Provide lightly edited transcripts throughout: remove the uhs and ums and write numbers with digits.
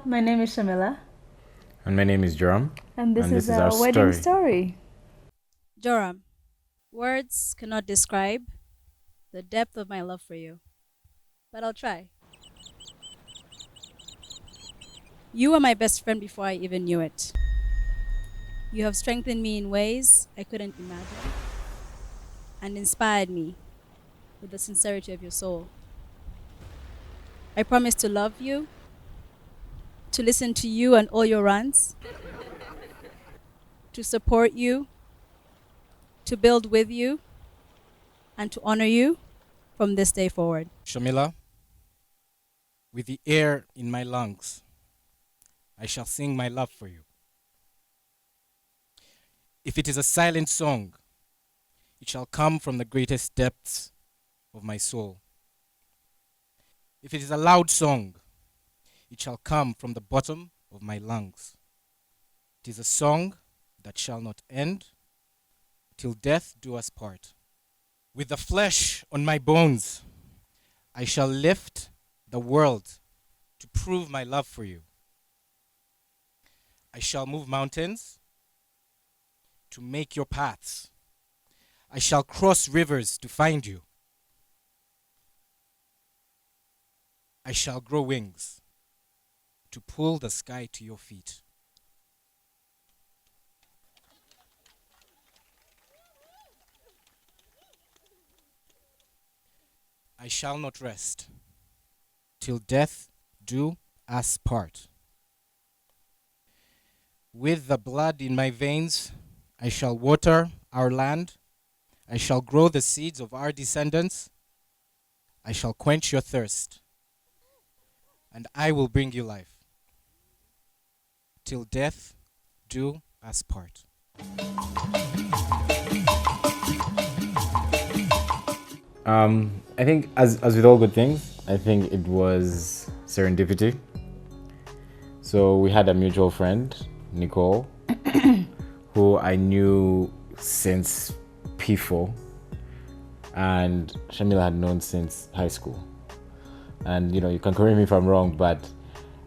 my name is Shamila. And my name is Joram. And this is is our our wedding story. story. Joram, words cannot describe the depth of my love for you, but I'll try. You were my best friend before I even knew it. You have strengthened me in ways I couldn't imagine and inspired me with the sincerity of your soul. I promise to love you, to listen to you and all your rants, to support you, to build with you, and to honor you from this day forward. Shamila, with the air in my lungs, I shall sing my love for you. If it is a silent song, it shall come from the greatest depths of my soul. If it is a loud song, it shall come from the bottom of my lungs. It is a song that shall not end till death do us part. With the flesh on my bones, I shall lift the world to prove my love for you. I shall move mountains to make your paths. I shall cross rivers to find you. I shall grow wings to pull the sky to your feet. I shall not rest till death do us part. With the blood in my veins, I shall water our land. I shall grow the seeds of our descendants. I shall quench your thirst, and I will bring you life till death do us part. I think, as with all good things, I think it was serendipity. So we had a mutual friend, Nicole, who I knew since P4, and Shamila had known since high school. And you can correct me if I'm wrong, but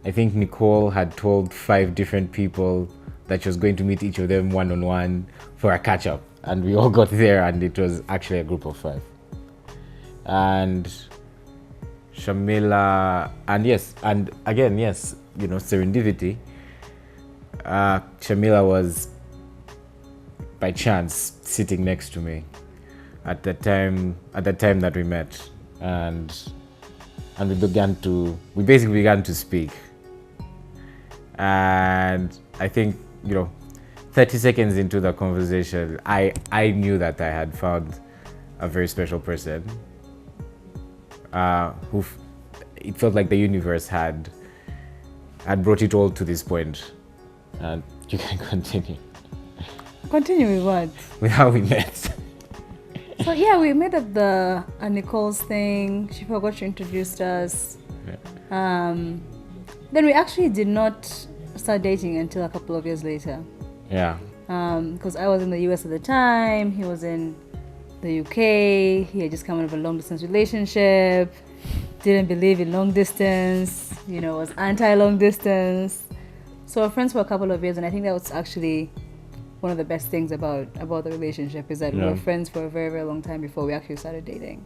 I think Nicole had told 5 different people that she was going to meet each of them one-on-one for a catch-up, and we all got there, and it was actually a group of 5. And Shamila, and yes, and again, yes, serendipity. Shamila was by chance sitting next to me at the time that we met, and we basically began to speak. And I think 30 seconds into the conversation, I knew that I had found a very special person, it felt like the universe had brought it all to this point. And you can continue Continue with what? with how we met. So yeah, we met at the Nicole's thing. She forgot to introduce us. Then we actually did not start dating until a couple of years later. Yeah. Because I was in the US at the time. He was in the UK. He had just come out of a long distance relationship. Didn't believe in long distance. Was anti-long distance. So we're friends for a couple of years, and I think that was actually one of the best things about the relationship, is that we were friends for a very, very long time before we actually started dating.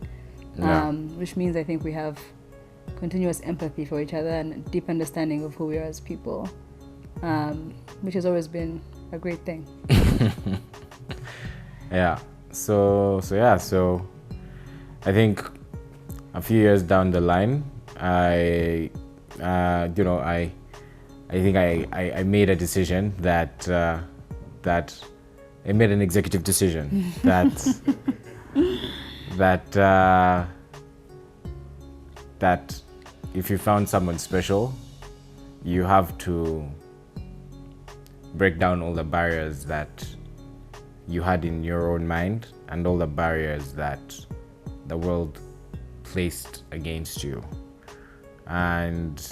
Which means I think we have continuous empathy for each other and a deep understanding of who we are as people, which has always been a great thing. Yeah. So I think a few years down the line, I think I made a decision that I made an executive decision that if you found someone special, you have to break down all the barriers that you had in your own mind and all the barriers that the world placed against you. And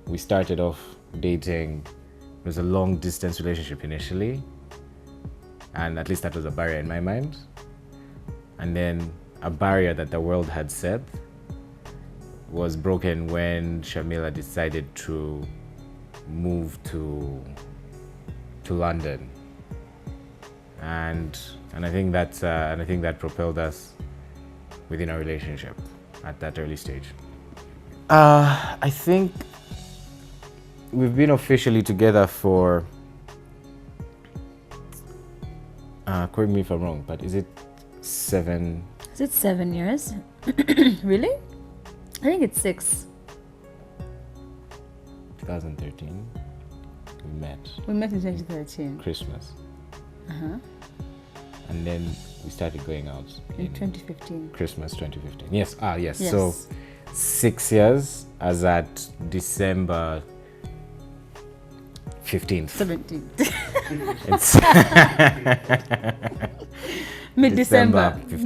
we started off dating. It was a long distance relationship initially, and at least that was a barrier in my mind. And then a barrier that the world had set was broken when Shamila decided to move to London, and I think that propelled us within our relationship at that early stage. I think we've been officially together for, correct me if I'm wrong, but is it 7? Is it 7 years? Really? I think it's 6. 2013 we met. We met in 2013. Christmas. Uh-huh. And then we started going out In 2015. Christmas 2015. Yes. Yes. Yes. So 6 years as at December 15th. 17. It's Mid-December. 15th.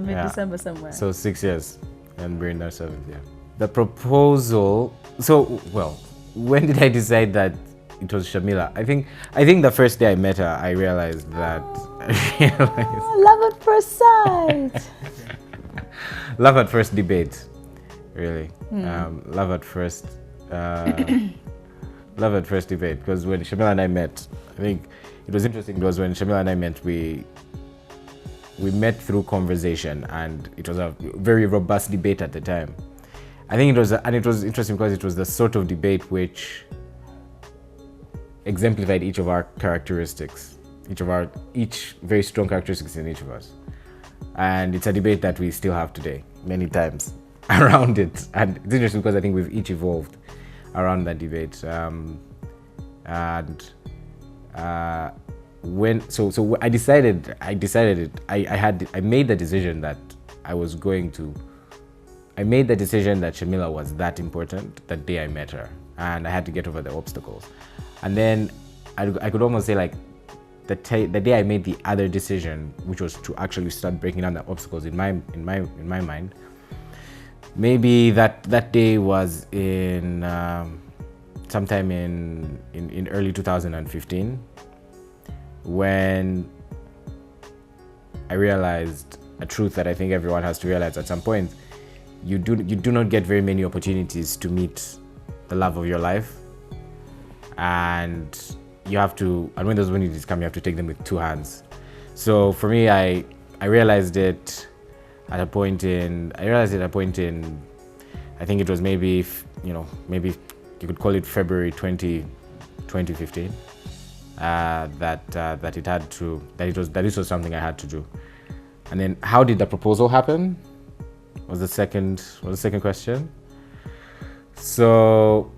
Mid-December somewhere. So 6 years, and we're in our 7th year. The proposal. So, well, when did I decide that it was Shamila? I think the first day I met her, I realized that. Love at first sight. Love at first debate, really. Love at first. Love at first debate, because when Shamila and I met, I think it was interesting because when Shamila and I met, we met through conversation, and it was a very robust debate at the time. I think it was interesting because it was the sort of debate which exemplified each of our characteristics, each very strong characteristics in each of us. And it's a debate that we still have today, many times around it. And it's interesting because I think we've each evolved around that debate. When I decided it. I made the decision that I made the decision that Shamila was that important the day I met her, and I had to get over the obstacles. And then I could almost say, like, the day I made the other decision, which was to actually start breaking down the obstacles in my mind. Maybe that day was in sometime in early 2015, when I realized a truth that I think everyone has to realize at some point. You do not get very many opportunities to meet the love of your life, and you have to. And when those opportunities come, you have to take them with 2 hands. So for me, I realized it at a point in. I think it was maybe you could call it February 2015. That this was something I had to do. And then, how did the proposal happen? Was the second question. So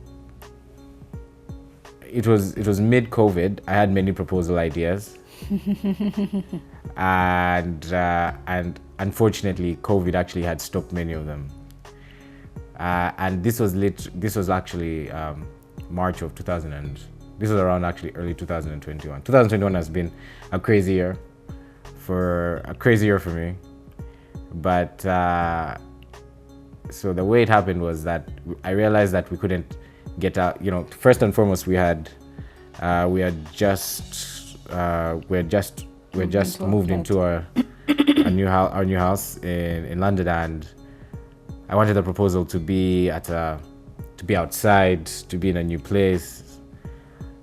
it was mid-COVID. I had many proposal ideas, and unfortunately, COVID actually had stopped many of them. And this was actually March of 2000, and this was around actually early 2021. 2021 has been a crazy year for me. But so the way it happened was that I realized that we couldn't get out. First and foremost, we had just moved into our new house in London, and I wanted the proposal to be outside, to be in a new place,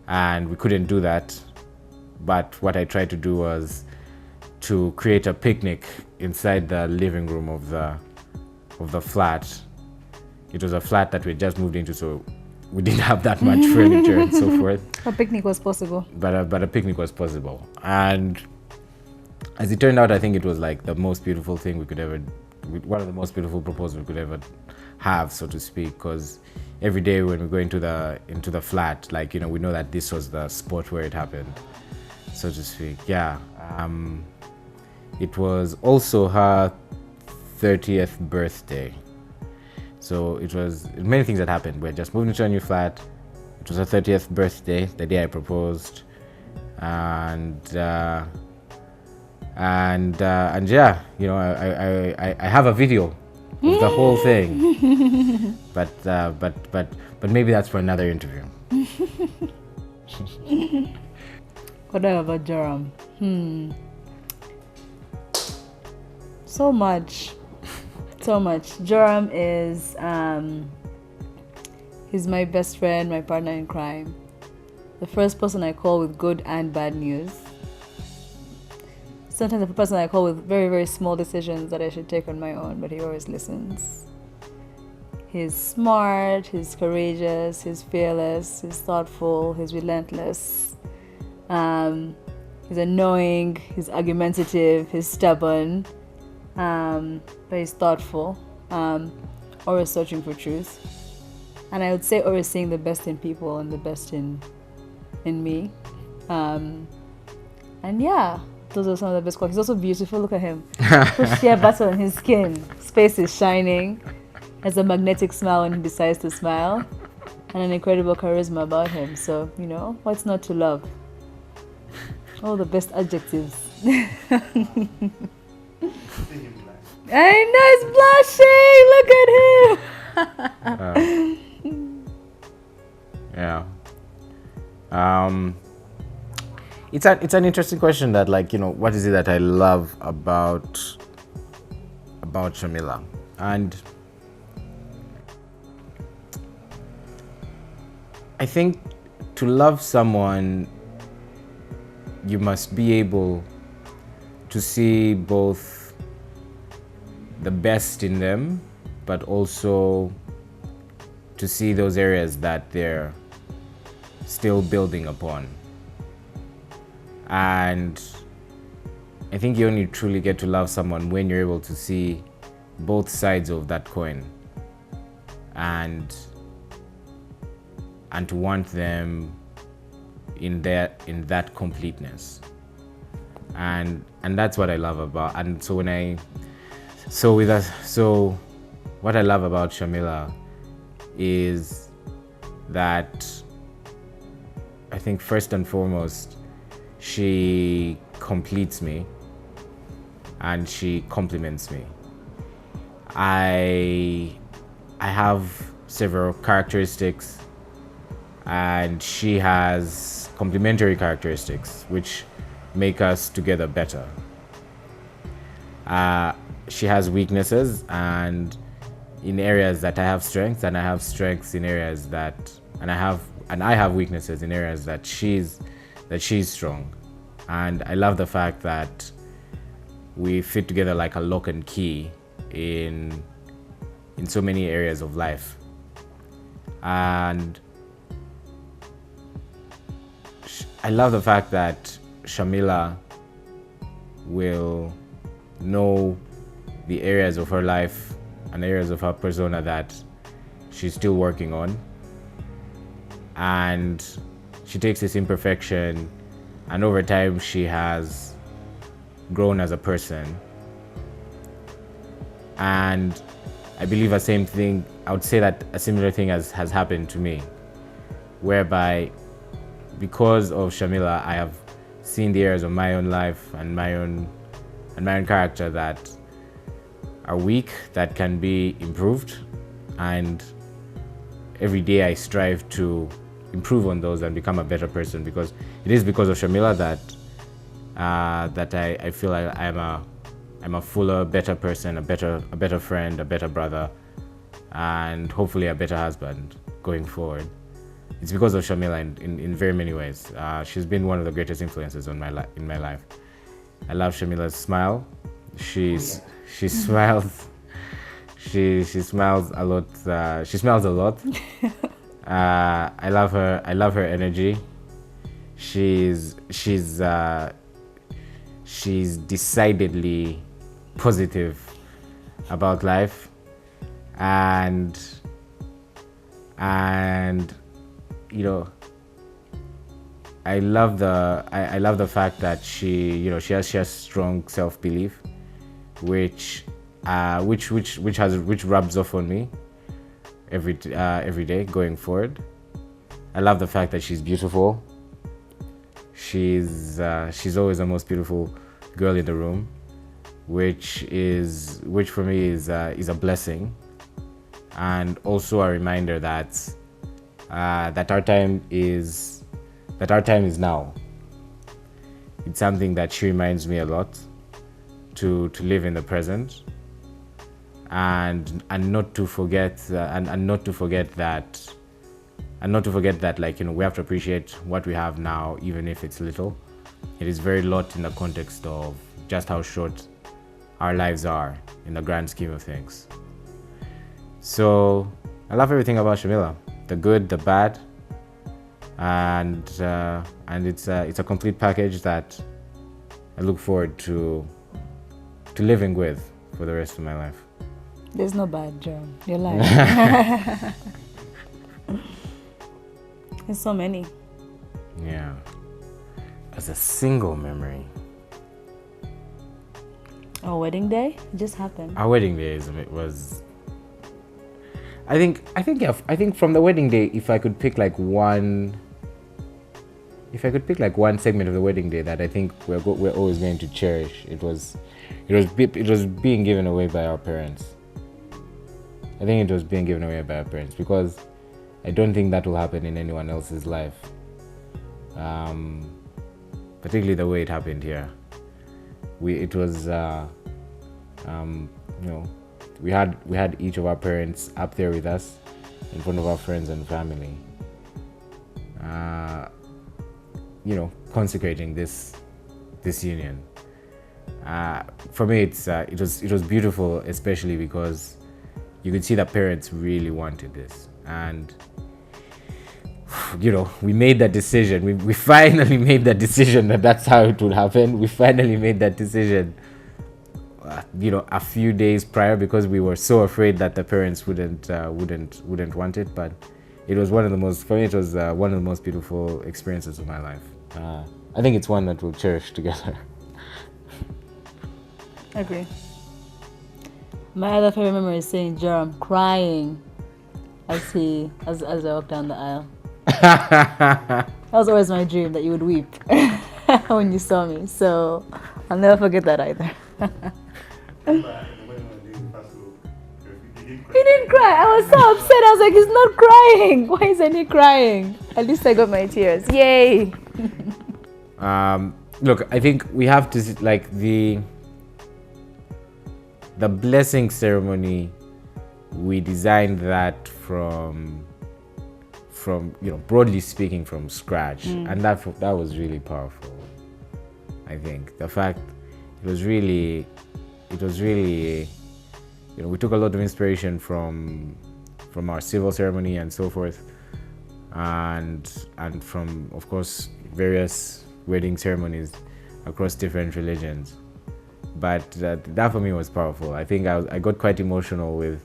and we couldn't do that. But what I tried to do was to create a picnic inside the living room of the flat. It was a flat that we had just moved into, so we didn't have that much furniture and so forth. A picnic was possible. But a picnic was possible. And as it turned out, I think it was like the most beautiful thing we could ever, one of the most beautiful proposals we could ever have, so to speak, because every day when we go into the flat, like, we know that this was the spot where it happened, so to speak. Yeah. It was also her 30th birthday. So it was many things that happened. We had just moved into a new flat. It was her 30th birthday, the day I proposed. And yeah, I have a video of the whole thing. But maybe that's for another interview. What about Joram? So much. Joram is He's my best friend, my partner in crime. The first person I call with good and bad news. Sometimes the person I call with very, very small decisions that I should take on my own, but he always listens. He's smart, he's courageous, he's fearless, he's thoughtful, he's relentless. He's annoying, he's argumentative, he's stubborn, but he's thoughtful, always searching for truth. And I would say always seeing the best in people and the best in me. And yeah, those are some of the best qualities. He's also beautiful. Look at him. Put sheer butter on his skin. His face is shining. Has a magnetic smile when he decides to smile. And an incredible charisma about him. So, what's not to love? All the best adjectives. I know he's blushing. Look at him. Yeah. It's an interesting question that, what is it that I love about Shamila? And I think to love someone, you must be able to see both the best in them, but also to see those areas that they're still building upon. And I think you only truly get to love someone when you're able to see both sides of that coin and to want them in that completeness. And that's what I love about. And so what I love about Shamila is that I think first and foremost, she completes me and she complements me. I have several characteristics and she has complementary characteristics which make us together better. She has weaknesses and in areas that I have strengths, and I have strengths in areas that I have weaknesses in areas that she's strong. And I love the fact that we fit together like a lock and key in so many areas of life. And I love the fact that Shamila will know the areas of her life and areas of her persona that she's still working on. And she takes this imperfection, and over time she has grown as a person. And I believe I would say that a similar thing has happened to me, whereby because of Shamila, I have seen the areas of my own life and my own character that are weak, that can be improved, and every day I strive to improve on those and become a better person, because it is because of Shamila that I feel like I'm a fuller, better person, a better friend, a better brother, and hopefully a better husband going forward. It's because of Shamila in very many ways. She's been one of the greatest influences in my life. I love Shamila's smile. She smiles. She smiles a lot. She smiles a lot. I love her. I love her energy. She's decidedly positive about life, and I love the fact that she has strong self-belief, which rubs off on me every day going forward. I love the fact that she's beautiful. She's always the most beautiful girl in the room, which for me is a blessing, and also a reminder that our time is now. It's something that she reminds me a lot, to live in the present, and not to forget that and not to forget that, like, we have to appreciate what we have now, even if it's little. It is very lot in the context of just how short our lives are in the grand scheme of things. So I love everything about Shamila, the good, the bad, and it's a complete package that I look forward to living with for the rest of my life. There's no bad, Joram. You're lying. There's so many. Yeah. As a single memory, Our wedding day just happened. our wedding day was. I think from the wedding day, if I could pick like one segment of the wedding day that I think we're always going to cherish, it was being given away by our parents. I think it was being given away by our parents because I don't think that will happen in anyone else's life. Particularly the way it happened here. We had each of our parents up there with us in front of our friends and family, consecrating this union. For me, it was beautiful, especially because you could see that parents really wanted this, and we made that decision. We finally made that decision that's how it would happen. We finally made that decision, a few days prior, because we were so afraid that the parents wouldn't want it. But it was one of the most beautiful experiences of my life. I think it's one that we'll cherish together. Agree. My other favorite memory is seeing Joram crying as I walked down the aisle. That was always my dream, that you would weep when you saw me. So I'll never forget that either. He didn't cry. I was so upset. I was like, he's not crying. Why isn't he crying? At least I got my tears. Yay! Look, I think we have to like the blessing ceremony. We designed that from broadly speaking, from scratch, and that was really powerful. I think the fact it was really we took a lot of inspiration from our civil ceremony and so forth, and from, of course, various wedding ceremonies across different religions. But that for me was powerful. I think I got quite emotional with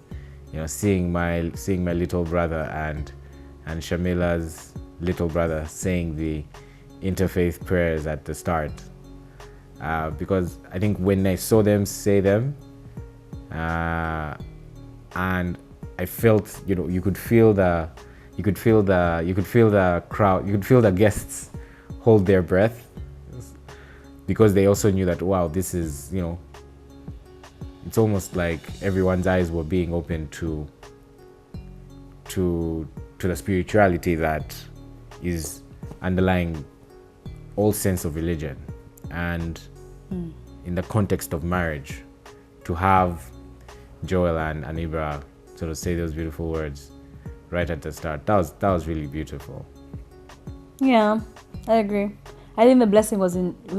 seeing my little brother and Shamila's little brother saying the interfaith prayers at the start, because I think when I saw them say them, and I felt you could feel the crowd, you could feel the guests hold their breath, because they also knew that, wow, this is it's almost like everyone's eyes were being opened to the spirituality that is underlying all sense of religion, and in the context of marriage, to have Joel and Ibra sort of say those beautiful words right at the start, that was really beautiful. Yeah, I agree. I think the blessing was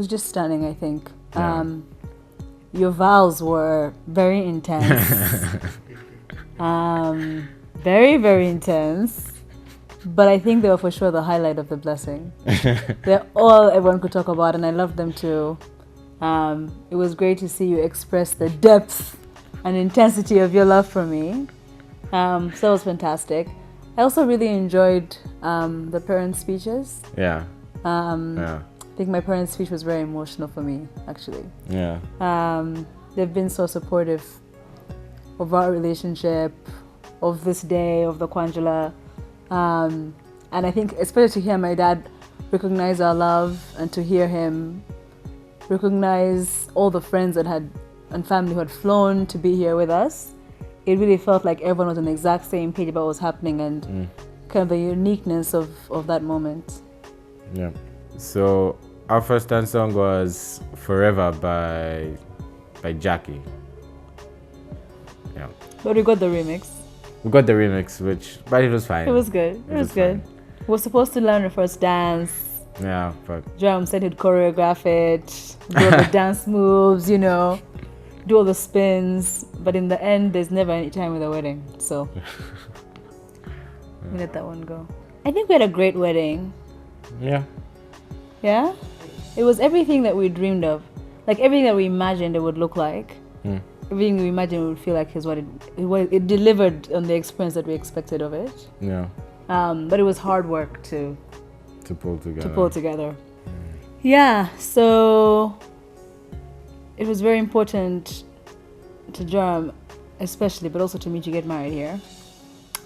just stunning. I think your vows were very intense. Very, very intense. But I think they were for sure the highlight of the blessing. They're all everyone could talk about, and I loved them too. It was great to see you express the depth and intensity of your love for me. So it was fantastic. I also really enjoyed the parents' speeches. Yeah. I think my parents' speech was very emotional for me, actually. Yeah. They've been so supportive of our relationship, of this day, of the Kwanjula. And I think especially to hear my dad recognize our love, and to hear him recognize all the friends and family who had flown to be here with us, it really felt like everyone was on the exact same page about what was happening, and kind of the uniqueness of that moment. Yeah. So our first dance song was Forever by Jackie. Yeah. But we got the remix. We got the remix, but it was fine. It was good. It was good. fine. We were supposed to learn the first dance. Yeah, but Joram said he'd choreograph it, do all the dance moves, do all the spins. But in the end, there's never any time with a wedding. So we let that one go. I think we had a great wedding. yeah. Yeah? It was everything that we dreamed of. Like everything that we imagined it would look like. Mm. Everything we imagined it would feel like is what it delivered on the experience that we expected of it. Yeah. But it was hard work to pull together. Yeah, so it was very important to Joram, especially, but also to me to get married here.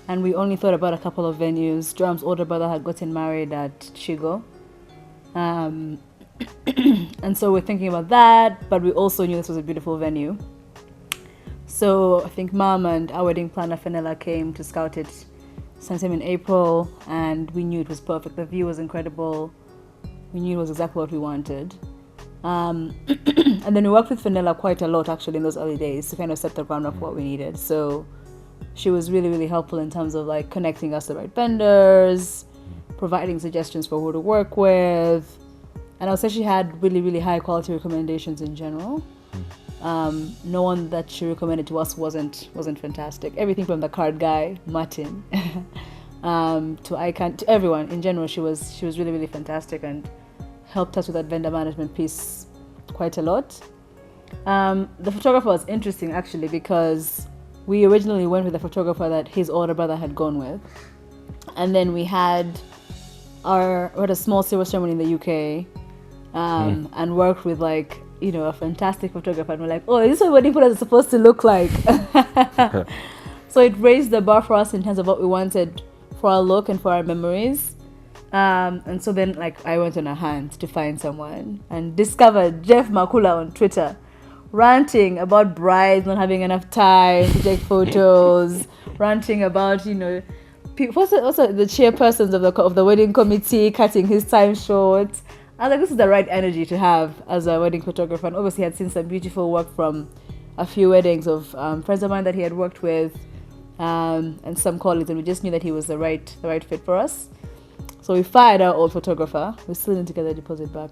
And we only thought about a couple of venues. Joram's older brother had gotten married at Chigo. And so we're thinking about that, but we also knew this was a beautiful venue. So I think Mom and our wedding planner, Fenella, came to scout it sometime in April, and we knew it was perfect. The view was incredible. We knew it was exactly what we wanted. And then we worked with Fenella quite a lot, actually, in those early days to kind of set the ground up for what we needed. So she was really, really helpful in terms of like connecting us to the right vendors, providing suggestions for who to work with. And I'll say she had really, really high quality recommendations in general. No one that she recommended to us wasn't fantastic. Everything from the card guy, Martin, to Icon, to everyone in general, she was really, really fantastic and helped us with that vendor management piece quite a lot. The photographer was interesting actually because we originally went with the photographer that his older brother had gone with, and then we had a small silver ceremony in the UK, and worked with like a fantastic photographer, and we're like, oh, is this what wedding photos are supposed to look like? So it raised the bar for us in terms of what we wanted for our look and for our memories. And so then like I went on a hunt to find someone and discovered Jeff Makula on Twitter ranting about brides not having enough time to take photos, ranting about people, also the chairpersons of the wedding committee cutting his time short. I was like, this is the right energy to have as a wedding photographer. And obviously, he had seen some beautiful work from a few weddings of friends of mine that he had worked with, and some colleagues, and we just knew that he was the right fit for us. So we fired our old photographer. We still didn't get the deposit back,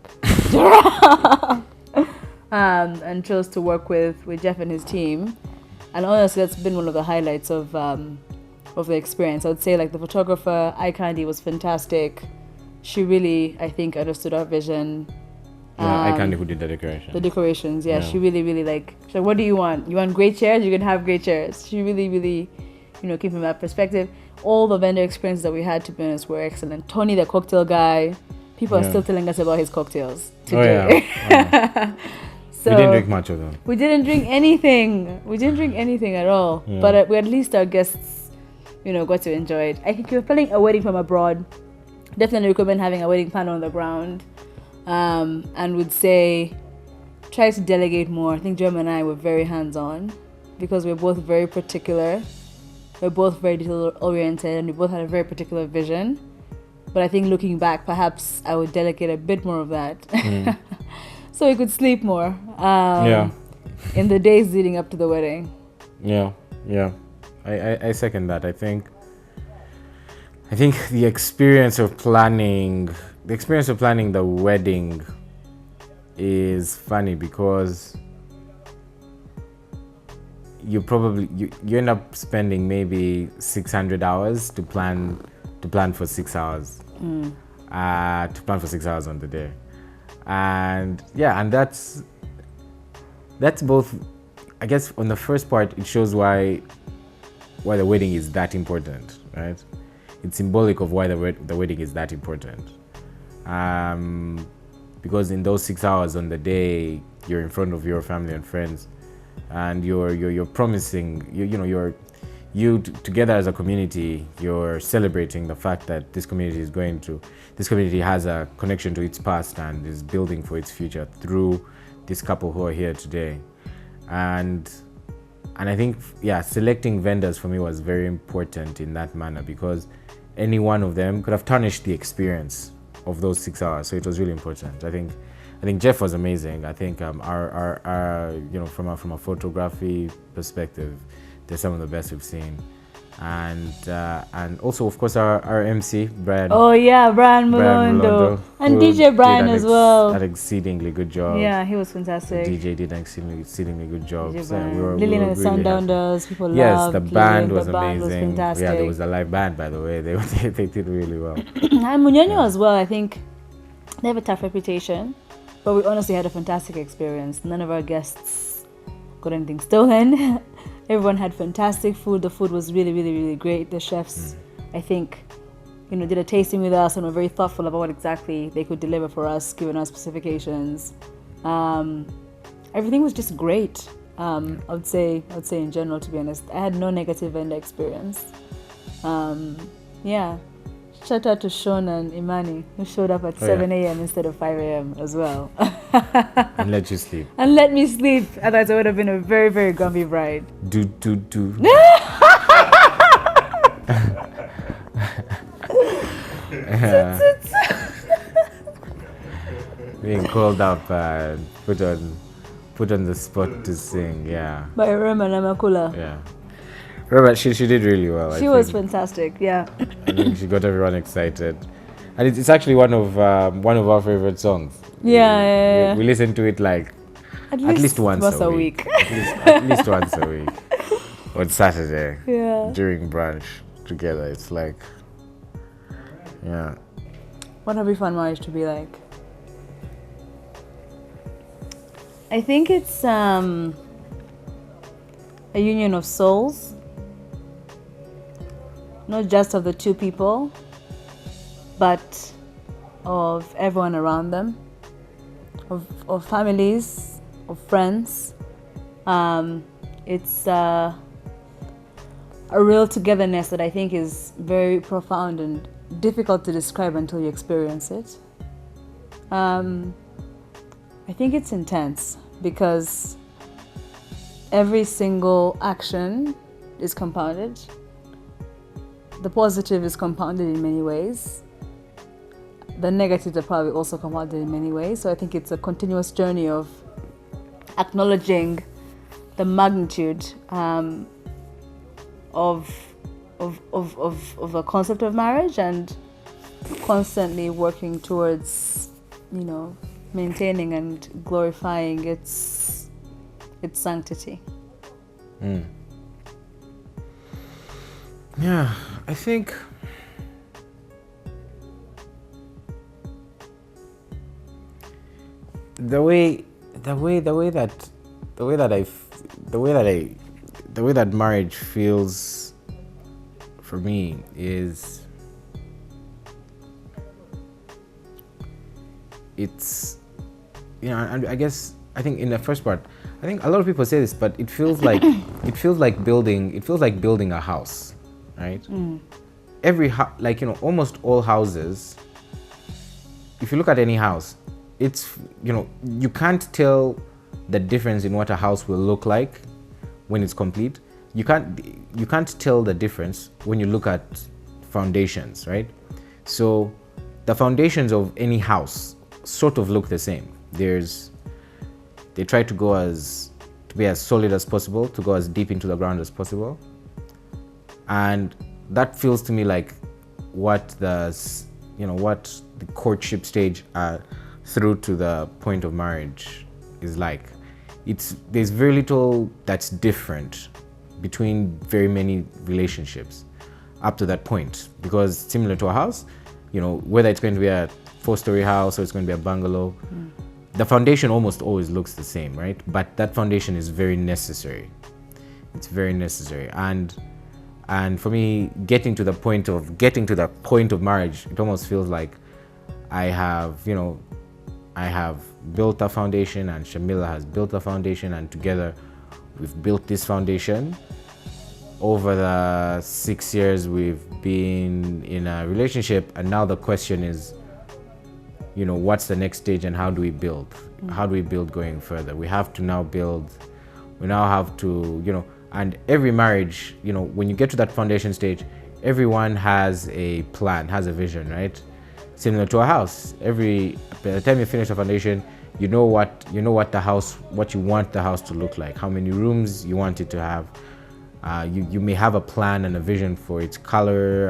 and chose to work with Jeff and his team. And honestly, that's been one of the highlights of the experience. I would say like the photographer, Eye Candy, was fantastic. She really, I think, understood our vision. Yeah, I can't who did the decoration. The decorations, yeah. She really, really she's like, what do you want? You want great chairs? You can have great chairs. She really, really, came from that perspective. All the vendor experiences that we had, to be honest, were excellent. Tony, the cocktail guy, people are still telling us about his cocktails today. Oh, yeah. So we didn't drink much of them. We didn't drink anything. We didn't drink anything at all. Yeah. But we at least our guests, got to enjoy it. I think if you're planning a wedding from abroad, definitely recommend having a wedding planner on the ground, and would say try to delegate more. I think Joram and I were very hands-on because we're both very particular. We're both very detail-oriented, and we both had a very particular vision. But I think looking back, perhaps I would delegate a bit more of that, so we could sleep more. In the days leading up to the wedding. Yeah. I second that. I think the experience of planning the wedding is funny because you end up spending maybe 600 hours to plan for 6 hours. To plan for 6 hours on the day. And that's both, I guess on the first part it shows why the wedding is that important, right? It's symbolic of why the wedding is that important, because in those 6 hours on the day you're in front of your family and friends, and you're promising you together as a community, you're celebrating the fact that this community has a connection to its past and is building for its future through this couple who are here today. And I think selecting vendors for me was very important in that manner, because any one of them could have tarnished the experience of those 6 hours. So it was really important. I think Jeff was amazing. I think our from a photography perspective, they're some of the best we've seen. and also of course our MC Brian. Oh yeah, Brian Brian Malondo. Malondo, And who DJ Brian did as well. an exceedingly good job. Yeah, he was fantastic. The DJ did an exceedingly good job. DJ So Brian. Lillian and the really Sundowners, people yes, loved the Lillian. band was The band was amazing. fantastic. Yeah, there was a live band, by the way. They did really well. And Munyonyo as well, I think they have a tough reputation, but we honestly had a fantastic experience. None of our guests got anything stolen. Everyone had fantastic food. The food was really, really, really great. The chefs, I think, did a tasting with us and were very thoughtful about what exactly they could deliver for us, given our specifications. Everything was just great. I would say in general, to be honest, I had no negative vendor experience. Yeah. Shout out to Sean and Imani, who showed up at 7 a.m. instead of 5 a.m. as well. And let you sleep. And let me sleep. Otherwise, I would have been a very, very grumpy bride. Do. Being called up and put on the spot to sing, yeah. By Joram and Makula. Yeah. Robert, she did really well. She was fantastic, yeah. I think she got everyone excited, and it's actually one of our favorite songs. Yeah. We listen to it like at least once a week. At least once a week on Saturday. Yeah. During brunch together, it's like, yeah. What have we found marriage to be like? I think it's a union of souls, not just of the two people, but of everyone around them, of families, of friends. It's a real togetherness that I think is very profound and difficult to describe until you experience it. I think it's intense because every single action is compounded. The positive is compounded in many ways. The negatives are probably also compounded in many ways. So I think it's a continuous journey of acknowledging the magnitude of a concept of marriage and constantly working towards, maintaining and glorifying its sanctity. Yeah, I think the way that marriage feels for me is it's, and I think in the first part, I think a lot of people say this, but it feels like building a house, right? Every almost all houses, if you look at any house, it's, you can't tell the difference in what a house will look like when it's complete. You can't tell the difference when you look at foundations, right? So the foundations of any house sort of look the same. They try to be as solid as possible, to go as deep into the ground as possible. And that feels to me like what the courtship stage through to the point of marriage is like. There's very little that's different between very many relationships up to that point, because similar to a house, whether it's going to be a 4-story house or it's going to be a bungalow, the foundation almost always looks the same, right? But that foundation is very necessary. It's very necessary. And for me, getting to the point of marriage, it almost feels like I have built a foundation, and Shamila has built a foundation, and together we've built this foundation. Over the 6 years we've been in a relationship, and now the question is, what's the next stage and how do we build? How do we build going further? We have to now build. We now have to, and every marriage, when you get to that foundation stage, everyone has a plan, has a vision, right? Similar to a house. By the time you finish the foundation, you know what you want the house to look like, how many rooms you want it to have, You may have a plan and a vision for its color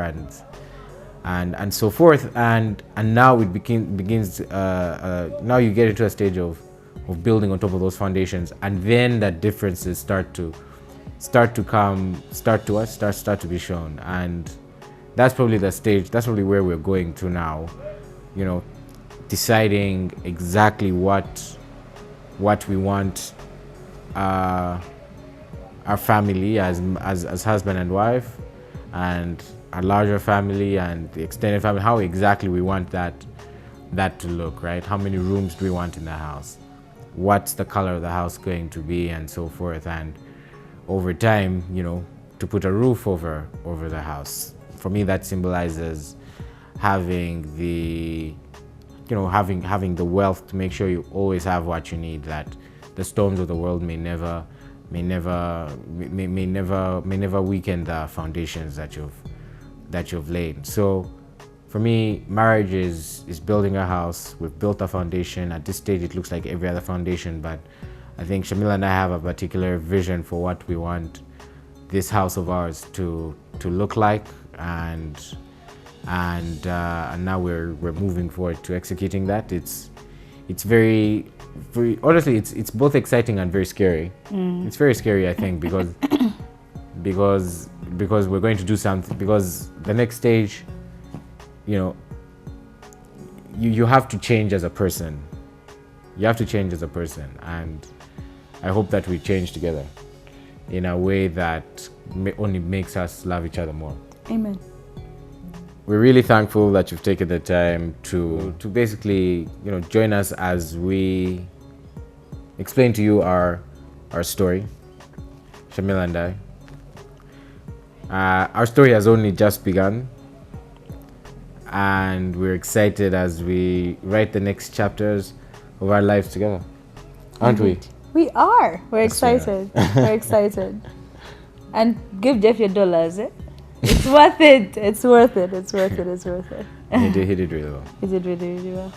and so forth, and now it begins. Now you get into a stage of building on top of those foundations, and then that differences start to be shown, and that's probably the stage. That's probably where we're going to now. You know, deciding exactly what we want our family as husband and wife, and a larger family and the extended family, how exactly we want that to look, right? How many rooms do we want in the house? What's the color of the house going to be, and so forth. And over time, you know, to put a roof over the house. For me, that symbolizes having the wealth to make sure you always have what you need, that the storms of the world may never weaken the foundations that you've laid. So for me, marriage is building a house. We've built a foundation. At this stage, it looks like every other foundation, but I think Shamila and I have a particular vision for what we want this house of ours to look like, and now we're moving forward to executing that. It's very honestly, it's both exciting and very scary. It's very scary, I think, because we're going to do something, because the next stage, you know, you have to change as a person. You have to change as a person, and I hope that we change together in a way that only makes us love each other more. Amen. We're really thankful that you've taken the time to basically, you know, join us as we explain to you our story, Shamila and I. Our story has only just begun, and we're excited as we write the next chapters of our lives together, aren't we? We are. We're Yes, we are. excited. We're excited. And give Jeff your dollars, eh? It's worth it. It's worth it. It's worth it. It's worth it. He did really well. He did really, really well.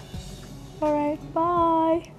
All right. Bye.